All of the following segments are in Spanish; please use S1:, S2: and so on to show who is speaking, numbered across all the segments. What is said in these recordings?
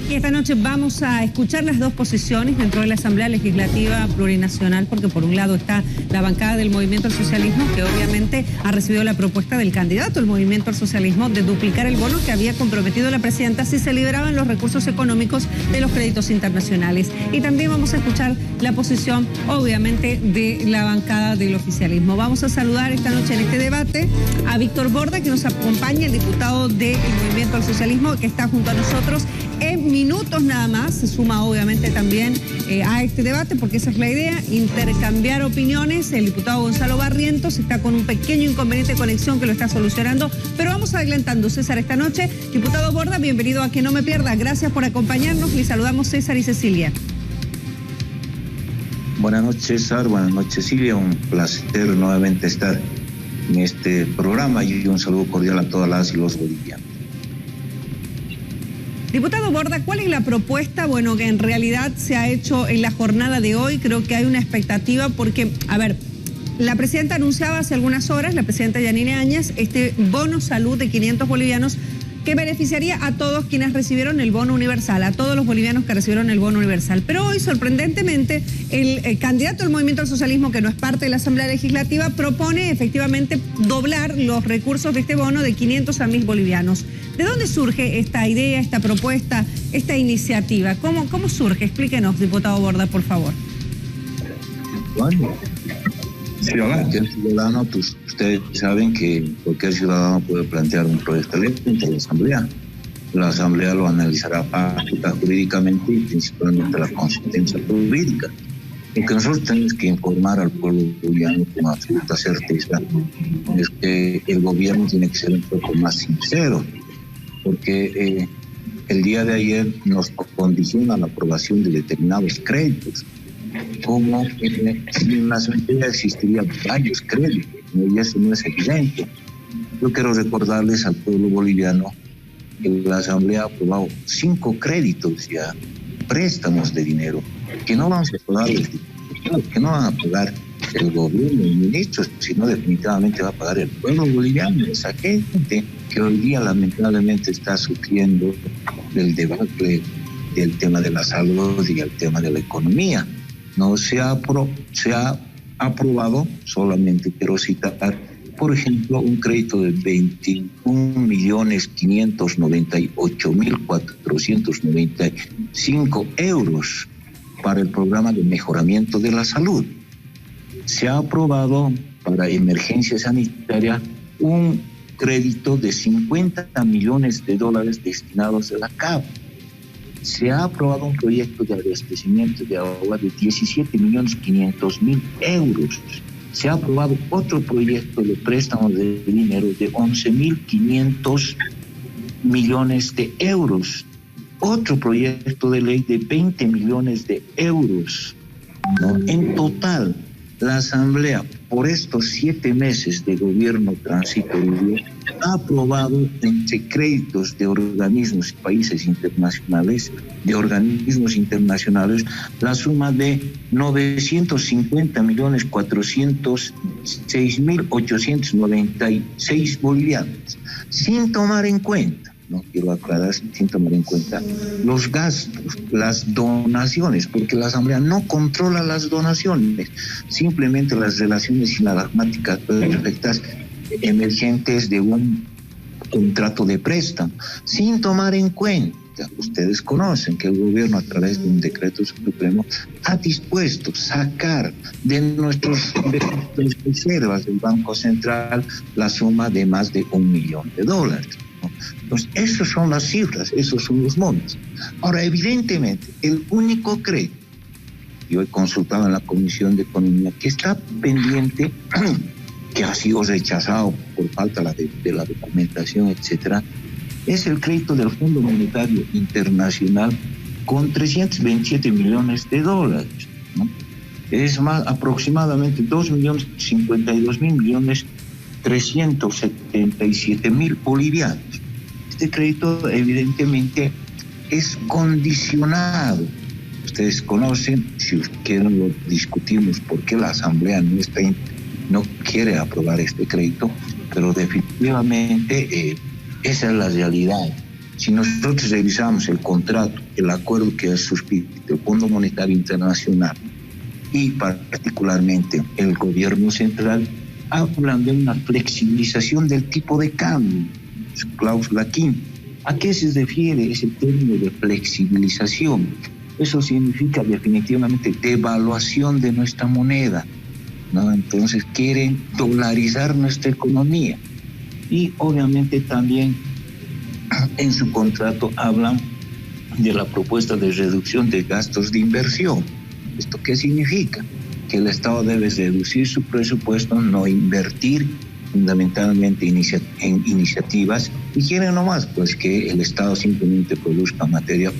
S1: Y esta noche vamos a escuchar las dos posiciones dentro de la Asamblea Legislativa Plurinacional, porque por un lado está la bancada del Movimiento al Socialismo, que obviamente ha recibido la propuesta del candidato del Movimiento al Socialismo de duplicar el bono que había comprometido la presidenta si se liberaban los recursos económicos de los créditos internacionales. Y también vamos a escuchar la posición, obviamente, de la bancada del oficialismo. Vamos a saludar esta noche en este debate a Víctor Borda, que nos acompaña, el diputado del Movimiento al Socialismo, que está junto a nosotros en minutos nada más. Se suma obviamente también a este debate, porque esa es la idea, intercambiar opiniones. El diputado Gonzalo Barrientos está con un pequeño inconveniente de conexión que lo está solucionando, pero vamos adelantando. César, esta noche, diputado Borda, bienvenido a Que No Me Pierda. Gracias por acompañarnos. Les saludamos César y Cecilia.
S2: Buenas noches, César. Buenas noches, Cecilia. Un placer nuevamente estar en este programa y un saludo cordial a todas las y los bolivianos.
S1: Diputado Borda, ¿cuál es la propuesta? Bueno, que en realidad se ha hecho en la jornada de hoy. Creo que hay una expectativa porque, a ver, la presidenta anunciaba hace algunas horas, la presidenta Yanine Áñez, este bono salud de 500 bolivianos que beneficiaría a todos quienes recibieron el bono universal, a todos los bolivianos que recibieron el bono universal. Pero hoy, sorprendentemente, el candidato del Movimiento al Socialismo, que no es parte de la Asamblea Legislativa, propone efectivamente doblar los recursos de este bono de 500 a 1.000 bolivianos. ¿De dónde surge esta idea, esta propuesta, esta iniciativa? ¿Cómo surge? Explíquenos, diputado Borda, por favor.
S2: Bueno, ciudadano, pues, ustedes saben que cualquier ciudadano puede plantear un proyecto de ley ante la Asamblea. La Asamblea lo analizará jurídicamente y principalmente la consistencia jurídica. Lo que nosotros tenemos que informar al pueblo boliviano con absoluta certeza es que el gobierno tiene que ser un poco más sincero, porque el día de ayer nos condiciona la aprobación de determinados créditos, como si en la Asamblea existirían varios créditos, y eso no es evidente. Yo quiero recordarles al pueblo boliviano que la Asamblea ha aprobado 5 créditos ya, préstamos de dinero, que no vamos a pagar los diputados, que no van a pagar el gobierno, el ministro, sino definitivamente va a pagar el pueblo boliviano, esa gente que hoy día lamentablemente está sufriendo del debate del tema de la salud y el tema de la economía. No se ha aprobado, solamente quiero citar, por ejemplo, un crédito de 21.598.495 euros para el programa de mejoramiento de la salud. Se ha aprobado para emergencia sanitaria un crédito de $50 millones destinados a la CAP. Se ha aprobado un proyecto de abastecimiento de agua de 17.500.000 euros. Se ha aprobado otro proyecto de préstamos de dinero de 11.500 millones de euros. Otro proyecto de ley de 20 millones de euros. ¿No? En total, la Asamblea, por estos 7 meses de gobierno transitorio, ha aprobado entre créditos de organismos y países internacionales, la suma de 950.406.896 bolivianos, sin tomar en cuenta, no quiero aclarar, sin tomar en cuenta los gastos, las donaciones, porque la Asamblea no controla las donaciones, simplemente las relaciones sinagmáticas perfectas emergentes de un contrato de préstamo, sin tomar en cuenta, ustedes conocen que el gobierno a través de un decreto supremo ha dispuesto sacar de nuestras reservas del Banco Central la suma de más de $1 millón. Entonces, esas son las cifras, esos son los montos. Ahora, evidentemente, el único crédito, yo he consultado en la Comisión de Economía, que está pendiente, que ha sido rechazado por falta de la documentación, etcétera, es el crédito del Fondo Monetario Internacional con $327 millones, ¿no? Es más, aproximadamente 2.052.377.000 bolivianos. Este crédito evidentemente es condicionado. Ustedes conocen, si quieren lo discutimos, por qué la Asamblea no quiere aprobar este crédito, pero definitivamente esa es la realidad. Si nosotros revisamos el contrato el acuerdo que ha suscrito el Fondo Monetario Internacional y particularmente el gobierno central, hablan de una flexibilización del tipo de cambio, su cláusula quinta. ¿A qué se refiere ese término de flexibilización? Eso significa definitivamente devaluación de nuestra moneda, ¿no? Entonces quieren dolarizar nuestra economía. Y obviamente también en su contrato hablan de la propuesta de reducción de gastos de inversión. ¿Esto qué significa? Que el Estado debe reducir su presupuesto, no invertir fundamentalmente en iniciativas, y quieren nomás pues que el Estado simplemente produzca materia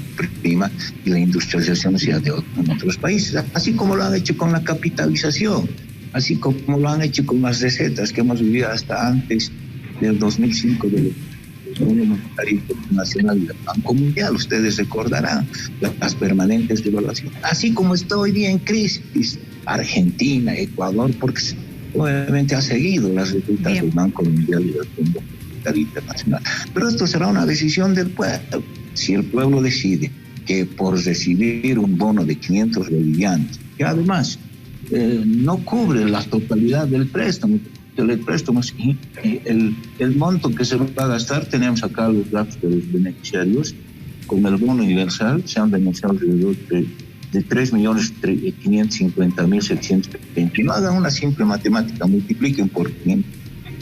S2: prima y la industrialización sea en otros países, así como lo han hecho con la capitalización, así como lo han hecho con las recetas que hemos vivido hasta antes del 2005 del Fondo Monetario Internacional y del Banco Mundial. Ustedes recordarán las permanentes devaluaciones, así como está hoy día en crisis Argentina, Ecuador, porque obviamente ha seguido las recetas del Banco Mundial y del Fondo Monetario Internacional. Pero esto será una decisión del pueblo. Si el pueblo decide que por recibir un bono de 500 bolivianos, que además no cubre la totalidad del préstamo, el monto que se va a gastar, tenemos acá los datos de los beneficiarios, con el bono universal se han beneficiado alrededor de 3.550.720. No hagan una simple matemática, multipliquen por 500,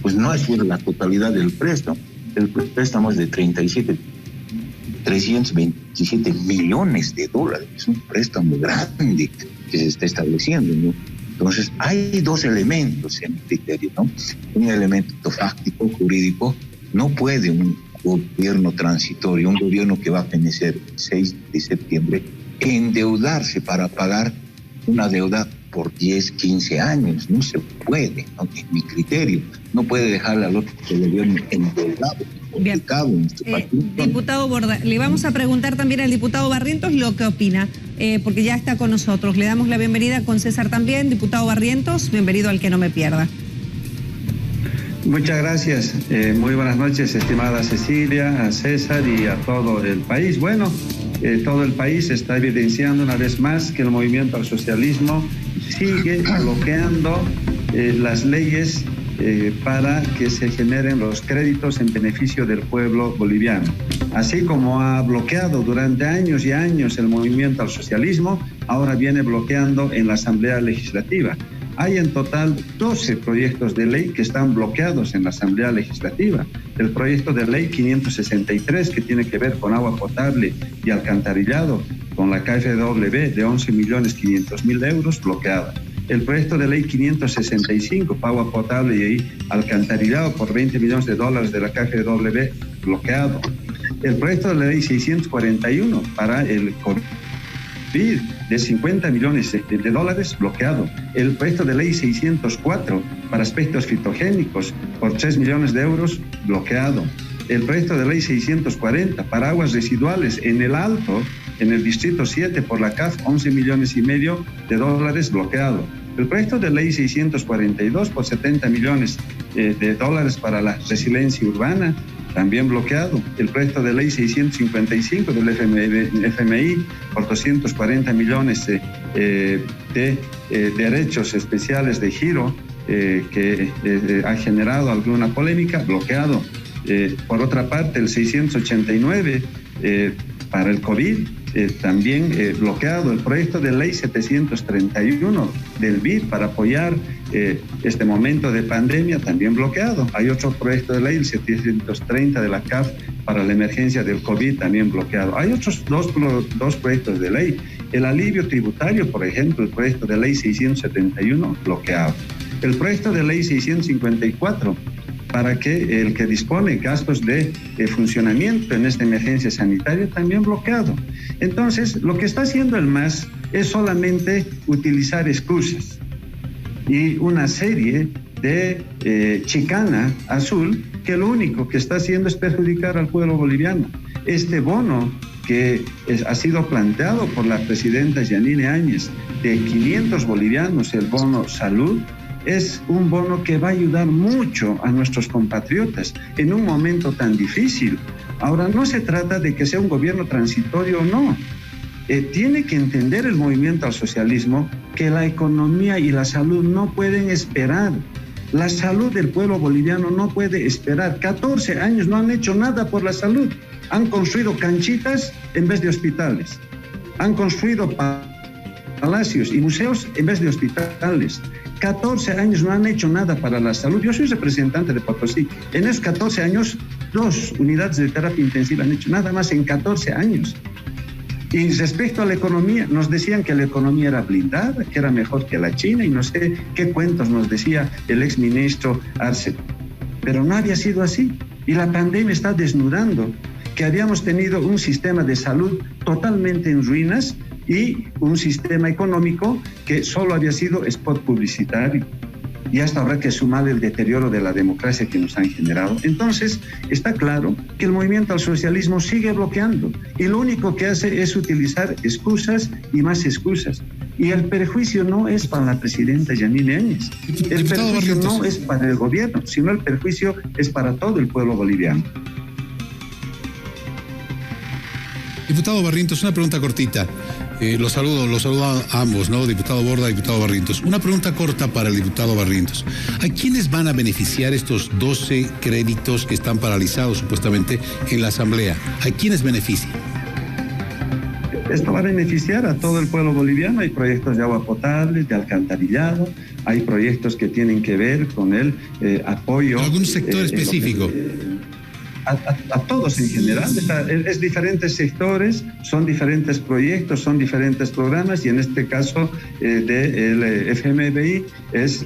S2: pues no es la totalidad del préstamo. El préstamo es de 327 millones de dólares. Es un préstamo grande que se está estableciendo, ¿no? Entonces, hay dos elementos en el criterio, ¿no? Un elemento fáctico, jurídico. No puede un gobierno transitorio, un gobierno que va a fenecer el 6 de septiembre, endeudarse para pagar una deuda por 10, 15 años. No se puede, ¿no? En mi criterio. No puede dejarle al otro gobierno endeudado.
S1: Bien. Diputado Borda, le vamos a preguntar también al diputado Barrientos lo que opina, porque ya está con nosotros. Le damos la bienvenida con César también. Diputado Barrientos, bienvenido al Que No Me Pierda.
S3: Muchas gracias. Muy buenas noches, estimada Cecilia, a César y a todo el país. Bueno, todo el país está evidenciando una vez más que el movimiento al socialismo sigue bloqueando las leyes para que se generen los créditos en beneficio del pueblo boliviano. Así como ha bloqueado durante años y años el movimiento al socialismo, ahora viene bloqueando en la Asamblea Legislativa. Hay en total 12 proyectos de ley que están bloqueados en la Asamblea Legislativa. El proyecto de ley 563, que tiene que ver con agua potable y alcantarillado, con la KfW de 11.500.000 euros, bloqueada. El proyecto de ley 565, agua potable y alcantarillado por $20 millones de la KfW, bloqueado. El proyecto de la ley 641 para el COVID de $50 millones de dólares, bloqueado. El proyecto de ley 604 para aspectos fitogénicos por 3 millones de euros, bloqueado. El proyecto de ley 640 para aguas residuales en el Alto, en el distrito 7 por la CAF, 11 millones y medio de dólares, bloqueado. El proyecto de ley 642 por 70 millones de dólares para la resiliencia urbana, también bloqueado. El proyecto de ley 655 del FMI por 240 millones de derechos especiales de giro, que ha generado alguna polémica, bloqueado. Por otra parte, el 689 para el COVID, también bloqueado. El proyecto de ley 731 del BID para apoyar este momento de pandemia, también bloqueado. Hay otro proyecto de ley, el 730 de la CAF para la emergencia del COVID, también bloqueado. Hay otros dos proyectos de ley. El alivio tributario, por ejemplo, el proyecto de ley 671, bloqueado. El proyecto de ley 654 para que el que dispone gastos de funcionamiento en esta emergencia sanitaria, también bloqueado. Entonces, lo que está haciendo el MAS es solamente utilizar excusas y una serie de chicana azul que lo único que está haciendo es perjudicar al pueblo boliviano. Este bono que ha sido planteado por la presidenta Yanine Áñez de 500 bolivianos, el bono salud, es un bono que va a ayudar mucho a nuestros compatriotas en un momento tan difícil Ahora, no se trata de que sea un gobierno transitorio o no. Tiene que entender el movimiento al socialismo que la economía y la salud no pueden esperar. La salud del pueblo boliviano no puede esperar. 14 años no han hecho nada por la salud. Han construido canchitas en vez de hospitales. Han construido palacios y museos en vez de hospitales. 14 años no han hecho nada para la salud. Yo soy representante de Potosí. En esos 14 años, 2 unidades de terapia intensiva han hecho nada más en 14 años. Y respecto a la economía, nos decían que la economía era blindada, que era mejor que la China y no sé qué cuentos nos decía el exministro Arce. Pero no había sido así. Y la pandemia está desnudando que habíamos tenido un sistema de salud totalmente en ruinas y un sistema económico que solo había sido spot publicitario. Y hasta habrá que sumar el deterioro de la democracia que nos han generado. Entonces, está claro que el movimiento al socialismo sigue bloqueando y lo único que hace es utilizar excusas y más excusas. Y el perjuicio no es para la presidenta Yanine Áñez. El perjuicio no es para el gobierno, sino el perjuicio es para todo el pueblo boliviano.
S4: Diputado Barrientos, una pregunta cortita. Los saludo a ambos, ¿no? Diputado Borda, diputado Barrientos. Una pregunta corta para el diputado Barrientos. ¿A quiénes van a beneficiar estos 12 créditos que están paralizados supuestamente en la Asamblea? ¿A quiénes beneficia?
S3: Esto va a beneficiar a todo el pueblo boliviano. Hay proyectos de agua potable, de alcantarillado, hay proyectos que tienen que ver con el apoyo.
S4: ¿Algún sector específico?
S3: A todos en general, es diferentes sectores, son diferentes proyectos, son diferentes programas y en este caso del FMBI es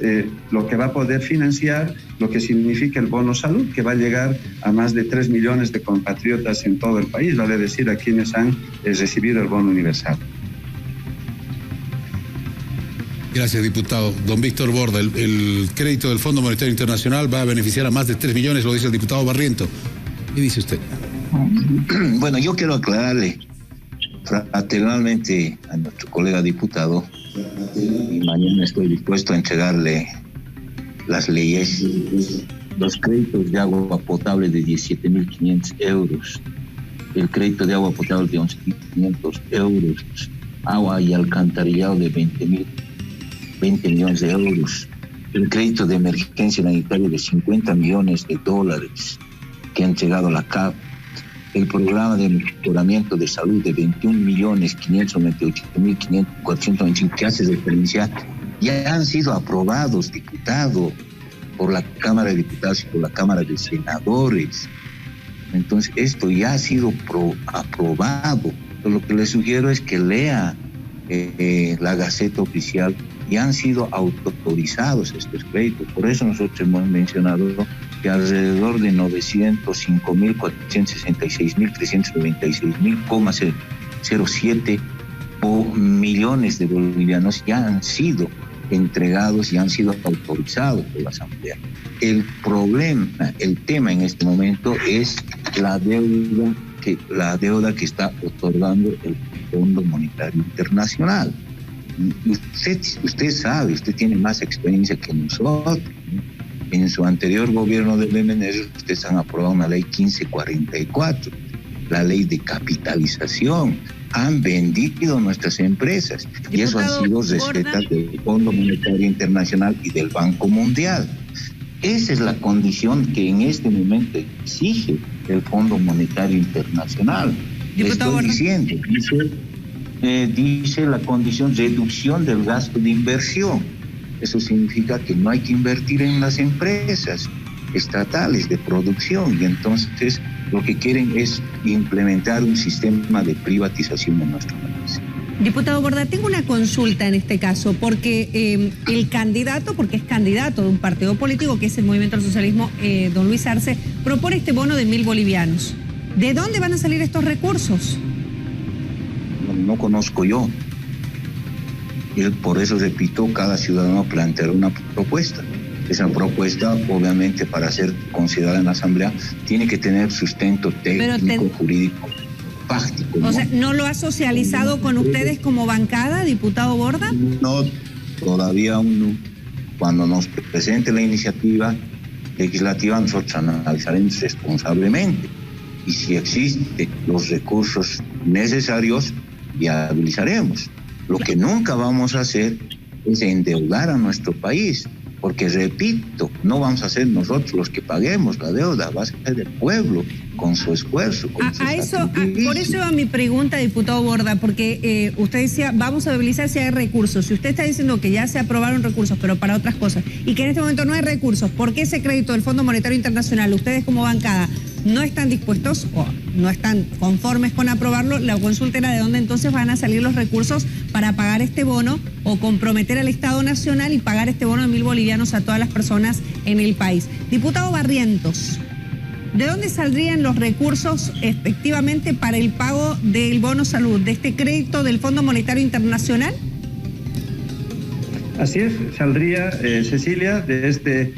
S3: lo que va a poder financiar lo que significa el bono salud, que va a llegar a más de 3 millones de compatriotas en todo el país, vale decir a quienes han recibido el bono universal.
S4: Gracias, diputado. Don Víctor Borda, el crédito del Fondo Monetario Internacional va a beneficiar a más de 3 millones, lo dice el diputado Barriento. ¿Qué dice usted?
S2: Bueno, yo quiero aclararle fraternalmente a nuestro colega diputado y mañana estoy dispuesto a entregarle las leyes, los créditos de agua potable de 17.500 euros, el crédito de agua potable de 11.500 euros, agua y alcantarillado de 20 millones de euros, el crédito de emergencia sanitaria de $50 millones que ha entregado la CAP, el programa de mejoramiento de salud de 21.598.425 que hace referencia, ya han sido aprobados, diputado, por la Cámara de Diputados y por la Cámara de Senadores. Entonces, esto ya ha sido aprobado. Lo que le sugiero es que lea la Gaceta Oficial y han sido autorizados estos créditos. Por eso nosotros hemos mencionado que alrededor de 905.466.396.07 millones de bolivianos ya han sido entregados y han sido autorizados por la Asamblea. El problema, el tema en este momento es la deuda que está otorgando el Fondo Monetario Internacional. Usted sabe, usted tiene más experiencia que nosotros. En su anterior gobierno de Bemenérez, ustedes han aprobado una ley 1544, la ley de capitalización. Han vendido nuestras empresas y eso ha sido recetas del Fondo Monetario Internacional y del Banco Mundial. Esa es la condición que en este momento exige el Fondo Monetario Internacional. Estoy diciendo, dice la condición reducción del gasto de inversión. Eso significa que no hay que invertir en las empresas estatales de producción y entonces lo que quieren es implementar un sistema de privatización en nuestro país.
S1: Diputado Borda, tengo una consulta en este caso, porque el candidato, porque es candidato de un partido político que es el Movimiento al Socialismo, don Luis Arce, propone este bono de 1.000 bolivianos. ¿De dónde van a salir estos recursos?
S2: No conozco yo. Y por eso, repito, cada ciudadano planteará una propuesta. Esa propuesta, obviamente, para ser considerada en la Asamblea, tiene que tener sustento técnico, jurídico, fáctico.
S1: O sea, ¿no lo ha socializado con ustedes como bancada, diputado Borda?
S2: No, todavía aún no. Cuando nos presente la iniciativa legislativa, nosotros analizaremos responsablemente. y si existen los recursos necesarios, viabilizaremos. Lo que nunca vamos a hacer es endeudar a nuestro país, porque repito, no vamos a ser nosotros los que paguemos la deuda, va a ser el pueblo con su esfuerzo.
S1: Por eso va mi pregunta, diputado Borda, porque usted decía, vamos a viabilizar si hay recursos. Si usted está diciendo que ya se aprobaron recursos, pero para otras cosas, y que en este momento no hay recursos, ¿por qué ese crédito del Fondo Monetario Internacional, ustedes como bancada, no están dispuestos o no están conformes con aprobarlo? La consulta era de dónde entonces van a salir los recursos para pagar este bono o comprometer al Estado Nacional y pagar este bono de 1.000 bolivianos a todas las personas en el país. Diputado Barrientos, ¿de dónde saldrían los recursos efectivamente para el pago del bono salud, de este crédito del Fondo Monetario Internacional?
S3: Así es, saldría, Cecilia, de este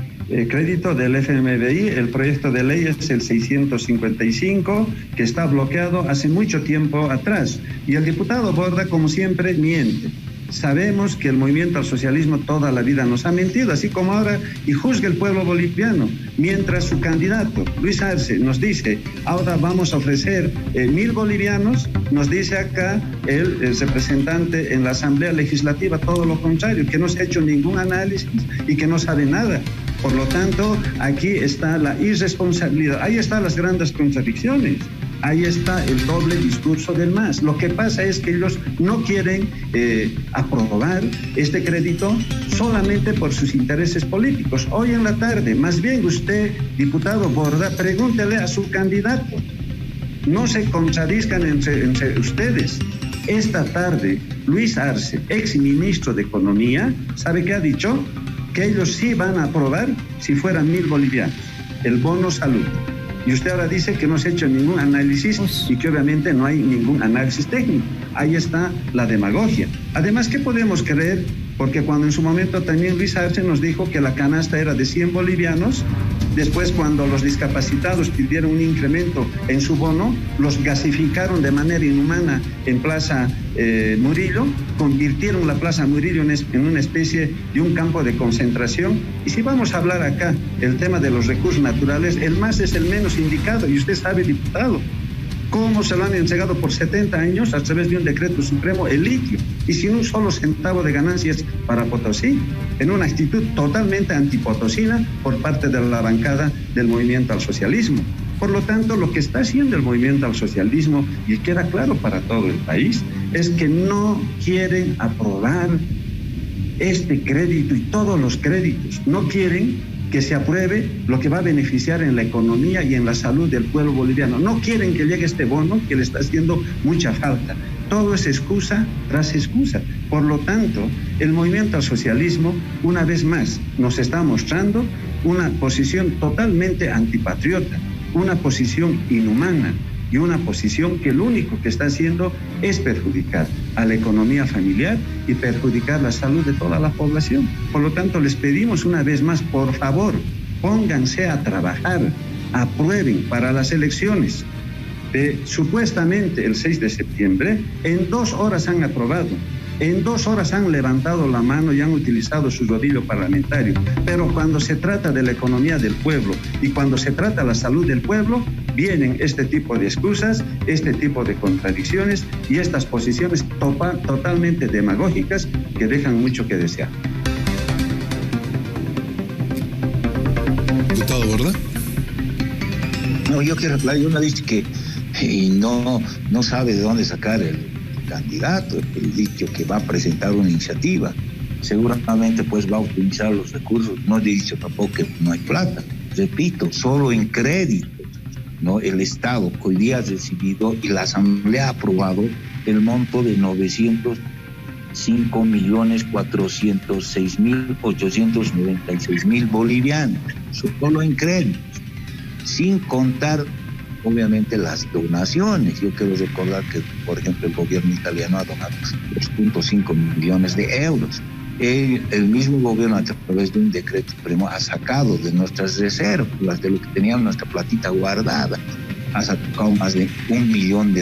S3: crédito del FMBI. El proyecto de ley es el 655, que está bloqueado hace mucho tiempo atrás. Y el diputado Borda, como siempre, miente. Sabemos que el movimiento al socialismo toda la vida nos ha mentido, así como ahora, y juzga el pueblo boliviano. Mientras su candidato, Luis Arce, nos dice, ahora vamos a ofrecer 1.000 bolivianos, nos dice acá el representante en la Asamblea Legislativa todo lo contrario, que no se ha hecho ningún análisis y que no sabe nada. Por lo tanto, aquí está la irresponsabilidad, ahí están las grandes contradicciones. Ahí está el doble discurso del MAS. Lo que pasa es que ellos no quieren aprobar este crédito solamente por sus intereses políticos. Hoy en la tarde, más bien usted, diputado Borda, pregúntele a su candidato. No se contradizcan entre ustedes. Esta tarde, Luis Arce, ex ministro de Economía, ¿sabe qué ha dicho? Que ellos sí van a aprobar si fueran 1.000 bolivianos, el bono salud. Y usted ahora dice que no se ha hecho ningún análisis y que obviamente no hay ningún análisis técnico. Ahí está la demagogia. Además, ¿qué podemos creer? Porque cuando en su momento también Luis Arce nos dijo que la canasta era de 100 bolivianos, después cuando los discapacitados pidieron un incremento en su bono, los gasificaron de manera inhumana en Plaza Murillo, convirtieron la Plaza Murillo en una especie de un campo de concentración. Y si vamos a hablar acá el tema de los recursos naturales, el MAS es el menos indicado, y usted sabe, diputado, cómo se lo han entregado por 70 años a través de un decreto supremo el litio y sin un solo centavo de ganancias para Potosí, en una actitud totalmente antipotosina por parte de la bancada del movimiento al socialismo. Por lo tanto, lo que está haciendo el movimiento al socialismo, y queda claro para todo el país, es que no quieren aprobar este crédito y todos los créditos. No quieren que se apruebe lo que va a beneficiar en la economía y en la salud del pueblo boliviano. No quieren que llegue este bono que le está haciendo mucha falta. Todo es excusa tras excusa. Por lo tanto, el movimiento al socialismo, una vez más, nos está mostrando una posición totalmente antipatriota, una posición inhumana y una posición que lo único que está haciendo es perjudicar a la economía familiar y perjudicar la salud de toda la población. Por lo tanto, les pedimos una vez más, por favor, pónganse a trabajar, aprueben para las elecciones de supuestamente el 6 de septiembre, en 2 horas han aprobado. En 2 horas han levantado la mano y han utilizado su rodillo parlamentario. Pero cuando se trata de la economía del pueblo y cuando se trata de la salud del pueblo, vienen este tipo de excusas, este tipo de contradicciones y estas posiciones totalmente demagógicas que dejan mucho que desear.
S4: ¿Diputado Borda?
S2: No, yo quiero aclarar, yo no he dicho que no sabe de dónde sacar el candidato, el dicho que va a presentar una iniciativa, seguramente pues va a utilizar los recursos. No he dicho tampoco que no hay plata, repito, solo en crédito, ¿no? El Estado hoy día ha recibido y la Asamblea ha aprobado el monto de 905.406.896 bolivianos, solo en créditos, sin contar obviamente las donaciones. Yo quiero recordar que, por ejemplo, el gobierno italiano ha donado 2.5 millones de euros. El mismo gobierno, a través de un decreto supremo, ha sacado de nuestras reservas, de lo que teníamos nuestra platita guardada, ha sacado más de $1 millón.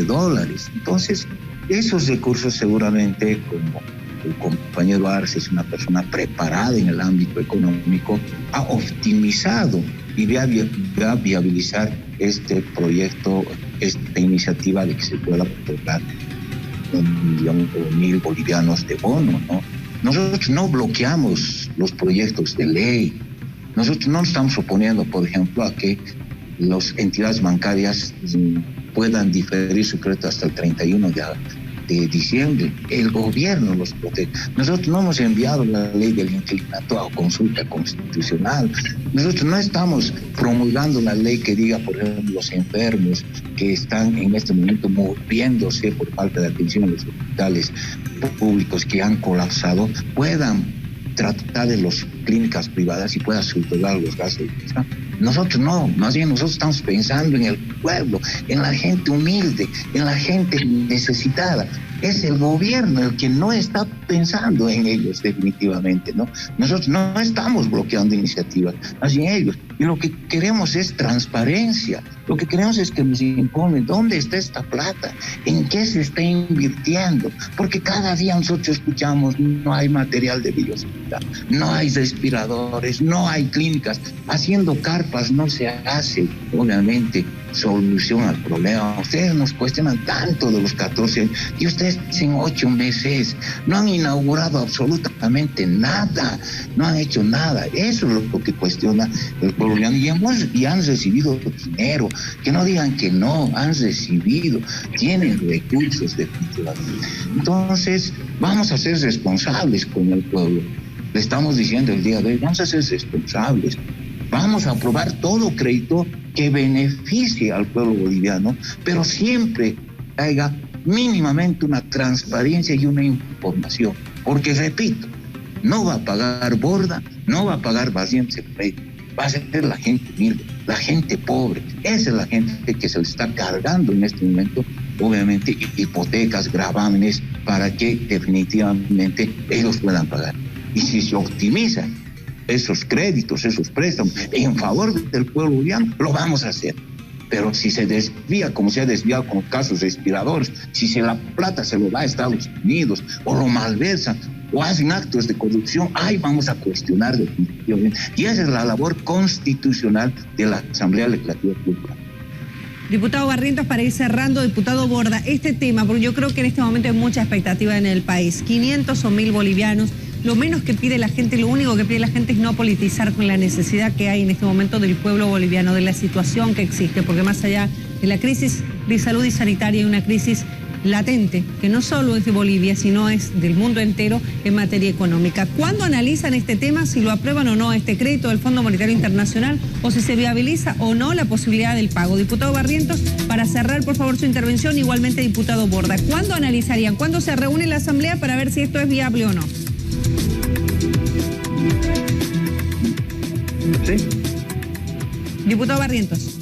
S2: Entonces, esos recursos seguramente, como el compañero Arce es una persona preparada en el ámbito económico, ha optimizado y va a viabilizar este proyecto, esta iniciativa de que se pueda otorgar 1.000 bolivianos de bono, ¿no? Nosotros no bloqueamos los proyectos de ley. Nosotros no estamos oponiendo, por ejemplo, a que las entidades bancarias puedan diferir su crédito hasta el 31 de diciembre. El gobierno los protege. Nosotros no hemos enviado la ley del inclinato a consulta constitucional. Nosotros no estamos promulgando la ley que diga, por ejemplo, los enfermos que están en este momento muriéndose por falta de atención en los hospitales públicos que han colapsado, puedan tratar de las clínicas privadas y puedan subrogar los gastos. Nosotros no, más bien nosotros estamos pensando en el pueblo, en la gente humilde, en la gente necesitada. Es el gobierno el que no está pensando en ellos definitivamente, ¿no? Nosotros no estamos bloqueando iniciativas, más bien ellos. Y lo que queremos es transparencia. Lo que queremos es que nos informen dónde está esta plata, en qué se está invirtiendo, porque cada día nosotros escuchamos no hay material de bioseguridad, no hay respiradores, no hay clínicas. Haciendo carpas no se hace, obviamente, solución al problema. Ustedes nos cuestionan tanto de los 14 años y ustedes en 8 meses no han inaugurado absolutamente nada, no han hecho nada. Eso es lo que cuestiona el pueblo y han recibido dinero, que no digan que no, han recibido, tienen recursos definitivamente. Entonces vamos a ser responsables con el pueblo. Le estamos diciendo el día de hoy, vamos a ser responsables, vamos a aprobar todo crédito que beneficie al pueblo boliviano, pero siempre haya mínimamente una transparencia y una información, porque repito, no va a pagar Borda, no va a pagar Barrientos, va a ser la gente humilde, la gente pobre. Esa es la gente que se le está cargando en este momento, obviamente, hipotecas, gravámenes, para que definitivamente ellos puedan pagar. Y si se optimizan esos créditos, esos préstamos en favor del pueblo boliviano, lo vamos a hacer. Pero si se desvía, como se ha desviado con casos respiradores, si la plata se lo da a Estados Unidos, o lo malversan, o hacen actos de corrupción, ahí vamos a cuestionar definitivamente. Y esa es la labor constitucional de la Asamblea Legislativa Pública.
S1: Diputado Barrientos, para ir cerrando, diputado Borda, este tema, porque yo creo que en este momento hay mucha expectativa en el país. 500 o 1.000 bolivianos. Lo menos que pide la gente, lo único que pide la gente es no politizar con la necesidad que hay en este momento del pueblo boliviano, de la situación que existe, porque más allá de la crisis de salud y sanitaria hay una crisis latente, que no solo es de Bolivia, sino es del mundo entero en materia económica. ¿Cuándo analizan este tema, si lo aprueban o no este crédito del Fondo Monetario Internacional, o si se viabiliza o no la posibilidad del pago? Diputado Barrientos, para cerrar, por favor, su intervención, igualmente diputado Borda, ¿cuándo analizarían? ¿Cuándo se reúne la Asamblea para ver si esto es viable o no?
S3: Sí.
S1: Diputado Barrientos.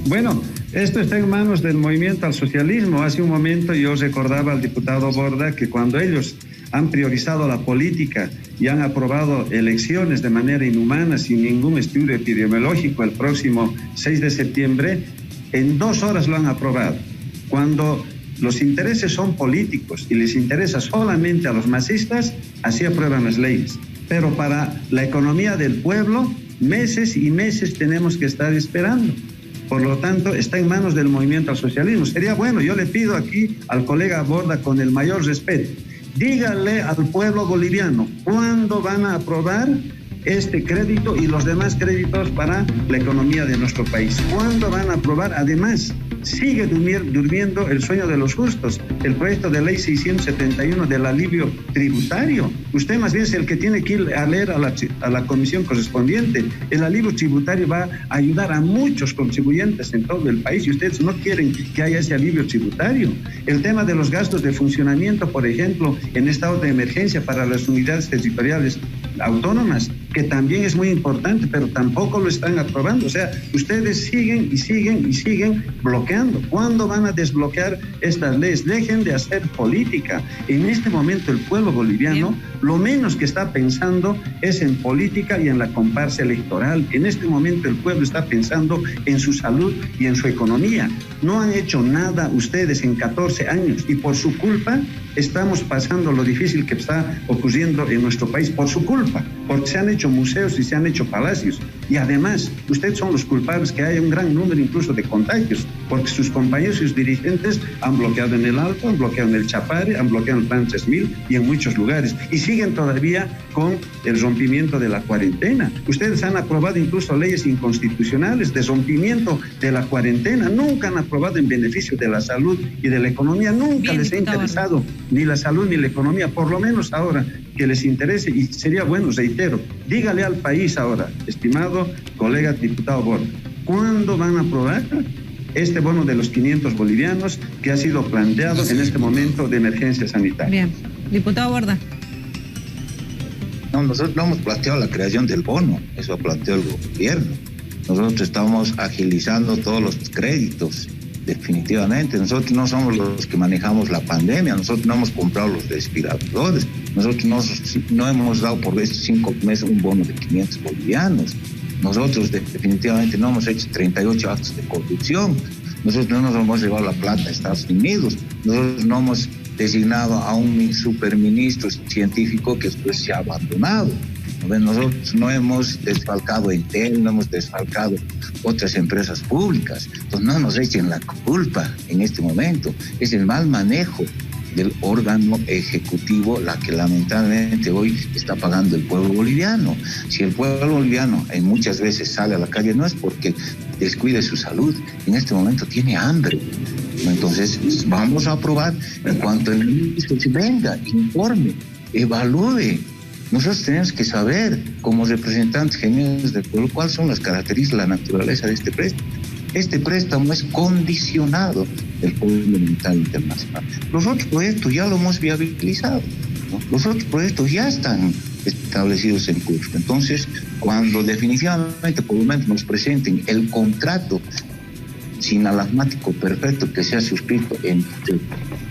S3: Bueno, esto está en manos del movimiento al socialismo. Hace un momento yo recordaba al diputado Borda que cuando ellos han priorizado la política y han aprobado elecciones de manera inhumana, sin ningún estudio epidemiológico, el próximo 6 de septiembre, en 2 horas lo han aprobado. Cuando los intereses son políticos y les interesa solamente a los masistas, así aprueban las leyes. Pero para la economía del pueblo, meses y meses tenemos que estar esperando. Por lo tanto, está en manos del movimiento al socialismo. Sería bueno, yo le pido aquí al colega Borda con el mayor respeto, dígale al pueblo boliviano cuándo van a aprobar este crédito y los demás créditos para la economía de nuestro país. ¿Cuándo van a aprobar? Además, sigue durmiendo el sueño de los justos, el proyecto de ley 671 del alivio tributario. Usted más bien es el que tiene que ir a leer a la comisión correspondiente. El alivio tributario va a ayudar a muchos contribuyentes en todo el país y ustedes no quieren que haya ese alivio tributario. El tema de los gastos de funcionamiento, por ejemplo, en estado de emergencia para las unidades territoriales autónomas, que también es muy importante, pero tampoco lo están aprobando. O sea, ustedes siguen y siguen y siguen bloqueando. ¿Cuándo van a desbloquear estas leyes? Dejen de hacer política. En este momento el pueblo boliviano lo menos que está pensando es en política y en la comparsa electoral. En este momento el pueblo está pensando en su salud y en su economía. No han hecho nada ustedes en 14 años y por su culpa estamos pasando lo difícil que está ocurriendo en nuestro país, por su culpa. porque se han hecho museos y se han hecho palacios. Y además, ustedes son los culpables que haya un gran número incluso de contagios, porque sus compañeros y sus dirigentes han bloqueado en el Alto, han bloqueado en el Chapare, han bloqueado en el Plan 3000 y en muchos lugares. Y siguen todavía con el rompimiento de la cuarentena. Ustedes han aprobado incluso leyes inconstitucionales de rompimiento de la cuarentena. Nunca han aprobado en beneficio de la salud y de la economía. Nunca les ha interesado ni la salud ni la economía. Por lo menos ahora que les interese, y sería bueno, reitero, dígale al país ahora, estimado colega diputado Borda, ¿cuándo van a aprobar este bono de los 500 bolivianos que ha sido planteado en este momento de emergencia sanitaria?
S1: Bien, diputado Borda.
S2: No, nosotros no hemos planteado la creación del bono, eso planteó el gobierno. Nosotros estamos agilizando todos los créditos, definitivamente. Nosotros no somos los que manejamos la pandemia, nosotros no hemos comprado los respiradores, nosotros no hemos dado por estos 5 meses un bono de 500 bolivianos. Nosotros definitivamente no hemos hecho 38 actos de corrupción, nosotros no nos hemos llevado la plata a Estados Unidos, nosotros no hemos designado a un superministro científico que después se ha abandonado. Nosotros no hemos desfalcado Entel, no hemos desfalcado otras empresas públicas. Entonces no nos echen la culpa en este momento. Es el mal manejo del órgano ejecutivo la que lamentablemente hoy está pagando el pueblo boliviano. Si el pueblo boliviano muchas veces sale a la calle no es porque descuide su salud, en este momento tiene hambre. Entonces vamos a aprobar en cuanto el ministro venga, informe, evalúe. Nosotros tenemos que saber, como representantes genuinos del pueblo, cuáles son las características, la naturaleza de este préstamo. Este préstamo es condicionado del Fondo Monetario Internacional. Los otros proyectos ya lo hemos viabilizado, ¿no? Los otros proyectos ya están establecidos en curso. Entonces, cuando definitivamente por lo menos nos presenten el contrato sinalagmático perfecto que se ha suscrito entre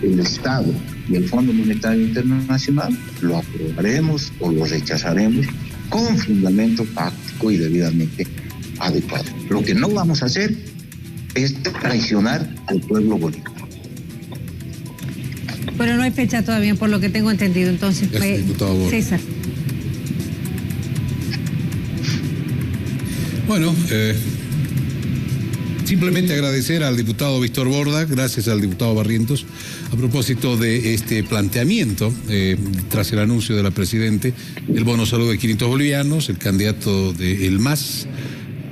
S2: el Estado y el Fondo Monetario Internacional, lo aprobaremos o lo rechazaremos con fundamento fáctico y debidamente adecuado. Lo que no vamos a hacer es traicionar al pueblo boliviano.
S1: Pero no hay fecha todavía, por lo que tengo entendido. Entonces, César.
S4: Bueno, simplemente agradecer al diputado Víctor Borda, gracias al diputado Barrientos, a propósito de este planteamiento, tras el anuncio de la Presidente, el bono salud de 500 bolivianos, el candidato del MAS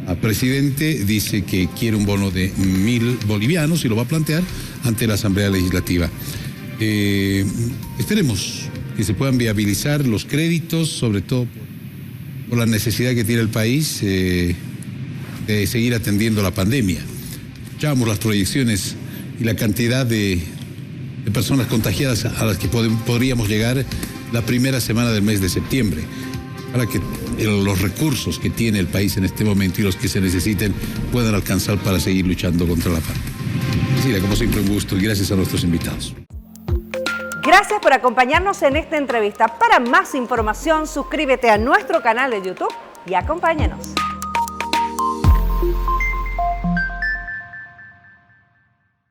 S4: a presidente dice que quiere un bono de 1.000 bolivianos y lo va a plantear ante la Asamblea Legislativa. Esperemos que se puedan viabilizar los créditos, sobre todo por la necesidad que tiene el país de seguir atendiendo la pandemia. Escuchamos las proyecciones y la cantidad de personas contagiadas a las que podríamos llegar la primera semana del mes de septiembre, para que los recursos que tiene el país en este momento y los que se necesiten puedan alcanzar para seguir luchando contra la pandemia. Cecilia, como siempre, un gusto y gracias a nuestros invitados.
S5: Gracias por acompañarnos en esta entrevista. Para más información, suscríbete a nuestro canal de YouTube y acompáñanos.